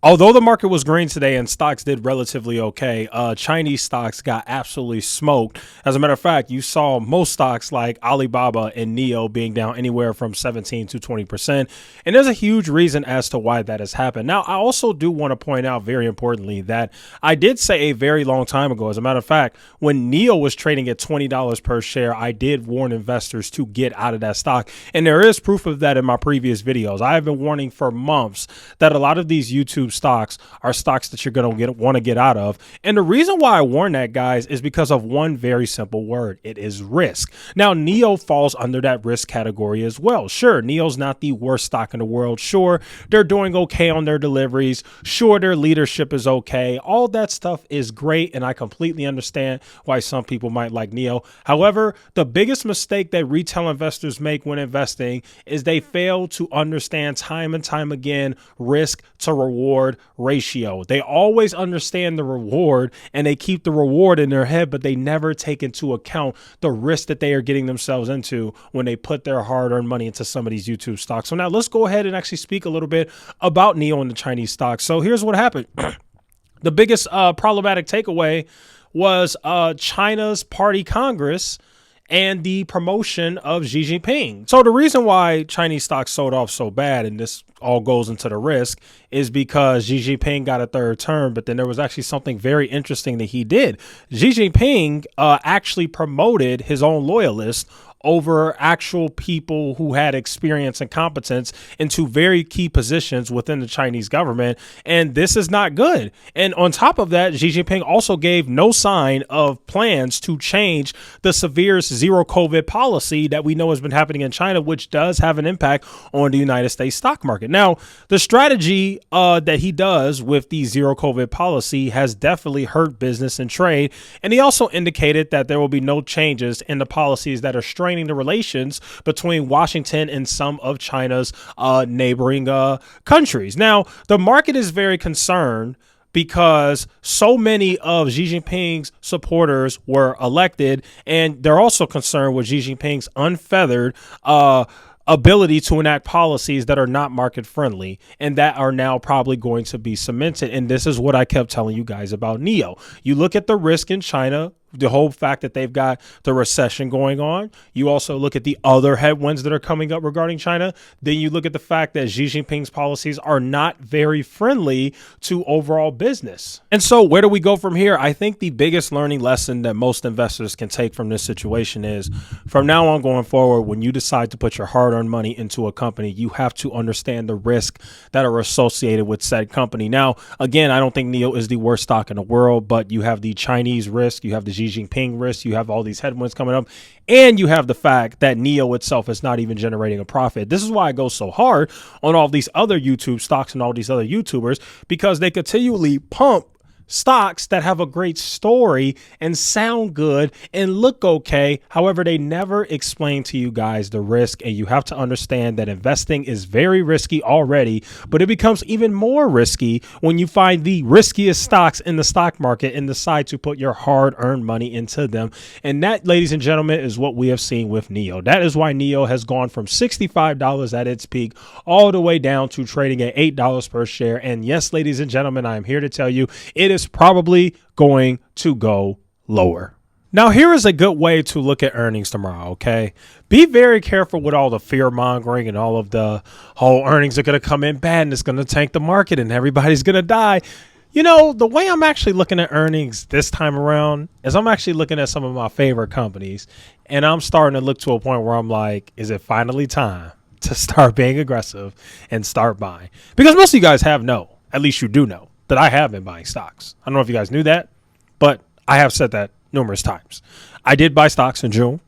Although the market was green today and stocks did relatively okay, Chinese stocks got absolutely smoked. As a matter of fact, you saw most stocks like Alibaba and NIO being down anywhere from 17 to 20%. And there's a huge reason as to why that has happened. Now, I also do want to point out very importantly that I did say a very long time ago, as a matter of fact, when NIO was trading at $20 per share, I did warn investors to get out of that stock. And there is proof of that in my previous videos. I have been warning for months that a lot of these YouTube stocks are stocks that you're going to want to get out of. And the reason why I warn that, guys, is because of one very simple word. It is risk. Now, NIO falls under that risk category as well. Sure, NIO's not the worst stock in the world. Sure, they're doing okay on their deliveries. Sure, their leadership is okay. All that stuff is great, and I completely understand why some people might like NIO. However, the biggest mistake that retail investors make when investing is they fail to understand time and time again risk to reward ratio. They always understand the reward and they keep the reward in their head, but they never take into account the risk that they are getting themselves into when they put their hard-earned money into some of these YouTube stocks. So now let's go ahead and actually speak a little bit about NIO and the Chinese stocks. So here's what happened. The biggest problematic takeaway was China's Party Congress and the promotion of Xi Jinping. So the reason why Chinese stocks sold off so bad, and this all goes into the risk, is because Xi Jinping got a third term, but then there was actually something very interesting that he did. Xi Jinping actually promoted his own loyalists over actual people who had experience and competence into very key positions within the Chinese government. And this is not good. And on top of that, Xi Jinping also gave no sign of plans to change the severe zero COVID policy that we know has been happening in China, which does have an impact on the United States stock market. Now, the strategy that he does with the zero COVID policy has definitely hurt business and trade. And he also indicated that there will be no changes in the policies that are straining the relations between Washington and some of China's neighboring countries. Now, the market is very concerned because so many of Xi Jinping's supporters were elected, and they're also concerned with Xi Jinping's unfeathered ability to enact policies that are not market friendly and that are now probably going to be cemented. And this is what I kept telling you guys about NIO. You look at the risk in China, the whole fact that they've got the recession going on. You also look at the other headwinds that are coming up regarding China. Then you look at the fact that Xi Jinping's policies are not very friendly to overall business. And so where do we go from here? I think the biggest learning lesson that most investors can take from this situation is from now on going forward, when you decide to put your hard-earned money into a company, you have to understand the risk that are associated with said company. Now, again, I don't think NIO is the worst stock in the world, but you have the Chinese risk, you have the Xi Jinping risk, you have all these headwinds coming up, and you have the fact that NIO itself is not even generating a profit. This is why I go so hard on all these other YouTube stocks and all these other YouTubers, because they continually pump stocks that have a great story and sound good and look okay. However, they never explain to you guys the risk, and you have to understand that investing is very risky already, but it becomes even more risky when you find the riskiest stocks in the stock market and decide to put your hard-earned money into them. And that, ladies and gentlemen, is what we have seen with NIO. That is why NIO has gone from $65 at its peak all the way down to trading at $8 per share. And yes, ladies and gentlemen, I am here to tell you it is probably going to go lower. Now, here is a good way to look at earnings tomorrow, okay? Be very careful with all the fear mongering and all of the whole earnings are going to come in bad and it's going to tank the market and everybody's going to die. You know, the way I'm actually looking at earnings this time around is I'm actually looking at some of my favorite companies, and I'm starting to look to a point where I'm like, is it finally time to start being aggressive and start buying? Because most of you guys at least you do know, that I have been buying stocks. I don't know if you guys knew that, but I have said that numerous times. I did buy stocks in June.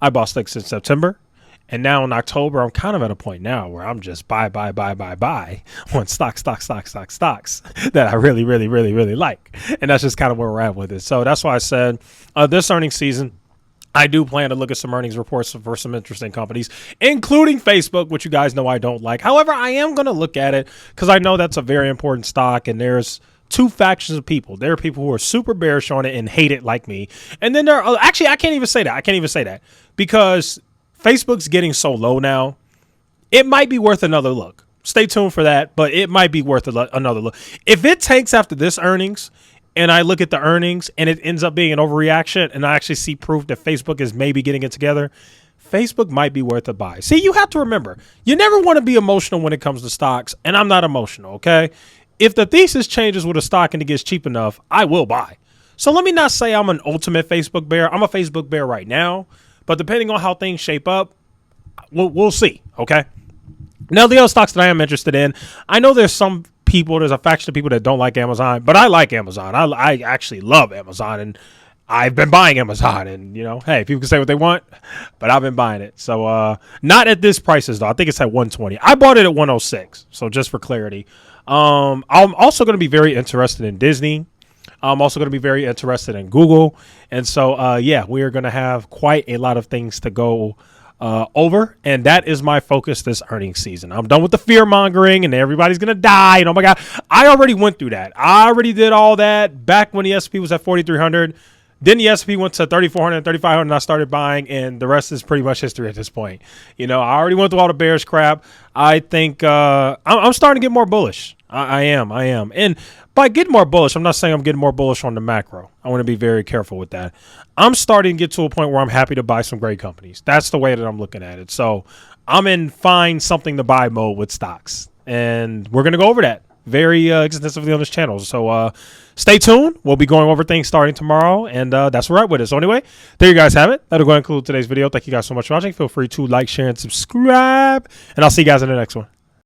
I bought stocks in September. And now in October, I'm kind of at a point now where I'm just buy on stocks that I really, really, really, really like. And that's just kind of where we're at with it. So that's why I said this earnings season, I do plan to look at some earnings reports for some interesting companies, including Facebook, which you guys know I don't like. However, I am going to look at it because I know that's a very important stock, and there's two factions of people. There are people who are super bearish on it and hate it like me. And then there are actually, I can't even say that because Facebook's getting so low now, it might be worth another look. stay tuned for that, but it might be worth another look. If it tanks after this earnings and I look at the earnings and it ends up being an overreaction and I actually see proof that Facebook is maybe getting it together, Facebook might be worth a buy. See, you have to remember, you never want to be emotional when it comes to stocks, and I'm not emotional, okay? If the thesis changes with a stock and it gets cheap enough, I will buy. So let me not say I'm an ultimate Facebook bear. I'm a Facebook bear right now, but depending on how things shape up, we'll see, okay? Now, the other stocks that I am interested in, I know there's a faction of people that don't like Amazon, but I like Amazon. I actually love Amazon, and I've been buying Amazon, and, hey, people can say what they want, but I've been buying it. So not at this prices, though. I think it's at 120. I bought it at 106, so just for clarity. I'm also going to be very interested in Disney. I'm also going to be very interested in Google. And so, yeah, we are going to have quite a lot of things to go over, and that is my focus this earnings season. I'm done with the fear mongering and everybody's going to die. And oh my God, I already went through that. I already did all that back when the S&P was at 4,300. Then the S&P went to 3,400, 3,500, and I started buying, and the rest is pretty much history at this point. I already went through all the bearish crap. I think I'm starting to get more bullish. I am. And by getting more bullish, I'm not saying I'm getting more bullish on the macro. I want to be very careful with that. I'm starting to get to a point where I'm happy to buy some great companies. That's the way that I'm looking at it. So I'm in find something to buy mode with stocks, and we're going to go over that very extensively on this channel. So stay tuned. We'll be going over things starting tomorrow, and that's where we're at with it. So anyway, there you guys have it. That'll go and conclude today's video. Thank you guys so much for watching. Feel free to like, share, and subscribe, and I'll see you guys in the next one.